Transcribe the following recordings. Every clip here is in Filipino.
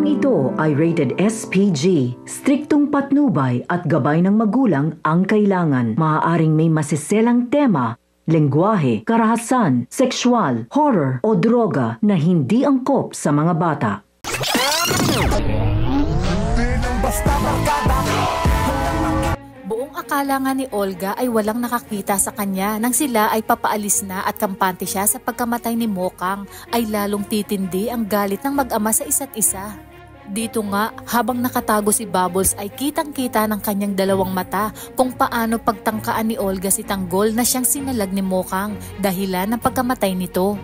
Programang ito ay rated SPG. Striktong patnubay at gabay ng magulang ang kailangan. Maaaring may masiselang tema, lengguwahe, karahasan, sexual, horror o droga na hindi angkop sa mga bata. Buong akala nga ni Olga ay walang nakakita sa kanya nang sila ay papaalis na at kampante siya sa pagkamatay ni Mokang ay lalong titindi ang galit ng mag-ama sa isa't isa. Dito nga, habang nakatago si Bubbles ay kitang-kita ng kanyang dalawang mata kung paano pagtangkaan ni Olga si Tanggol na siyang sinalag ni Mokang dahilan ng pagkamatay nito.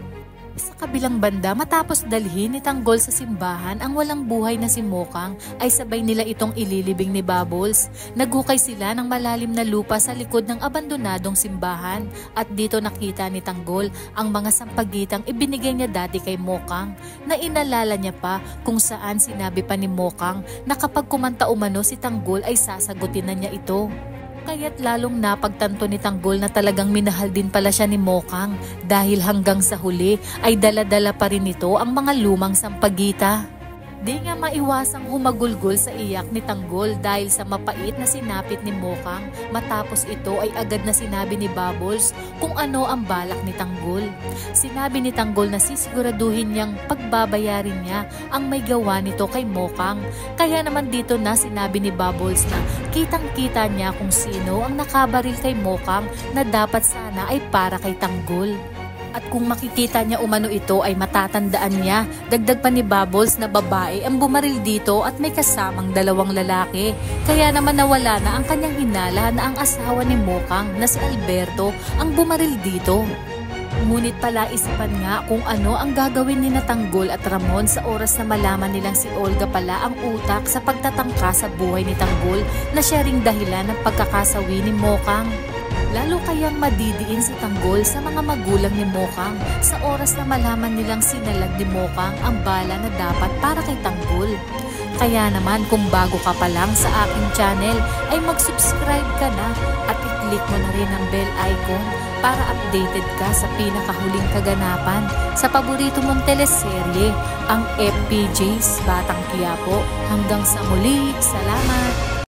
Sa kabilang banda, matapos dalhin ni Tanggol sa simbahan ang walang buhay na si Mokang ay sabay nila itong ililibing ni Bubbles. Naghukay sila ng malalim na lupa sa likod ng abandonadong simbahan at dito nakita ni Tanggol ang mga sampagitang ibinigay niya dati kay Mokang na inalala niya pa kung saan sinabi pa ni Mokang na kapag kumanta umano si Tanggol ay sasagutin na niya ito. Kaya't lalong napagtanto ni Tanggol na talagang minahal din pala siya ni Mokang dahil hanggang sa huli ay dala-dala pa rin ito ang mga lumang sampagita. Di nga maiwasang humagulgol sa iyak ni Tanggol dahil sa mapait na sinapit ni Mokang matapos ito ay agad na sinabi ni Bubbles kung ano ang balak ni Tanggol. Sinabi ni Tanggol na sisiguraduhin niyang pagbabayarin niya ang may gawa nito kay Mokang. Kaya naman dito na sinabi ni Bubbles na kitang-kita niya kung sino ang nakabaril kay Mokang na dapat sana ay para kay Tanggol. At kung makikita niya umano ito ay matatandaan niya. Dagdag pa ni Bubbles na babae ang bumaril dito at may kasamang dalawang lalaki. Kaya naman nawala na ang kanyang hinala na ang asawa ni Mokang na si Alberto ang bumaril dito. Ngunit palaisipan nga kung ano ang gagawin ni Tanggol at Ramon sa oras na malaman nilang si Olga pala ang utak sa pagtatangka sa buhay ni Tanggol na siya ring dahilan ng pagkakasawi ni Mokang. Lalo kayang madidiin si Tanggol sa mga magulang ni Mokang sa oras na malaman nilang sinalag ni Mokang ang bala na dapat para kay Tanggol. Kaya naman kung bago ka pa lang sa aking channel ay mag-subscribe ka na at i-click mo na rin ang bell icon para updated ka sa pinakahuling kaganapan sa paborito mong teleserye, ang FPJ's Batang Quiapo. Hanggang sa muli, salamat!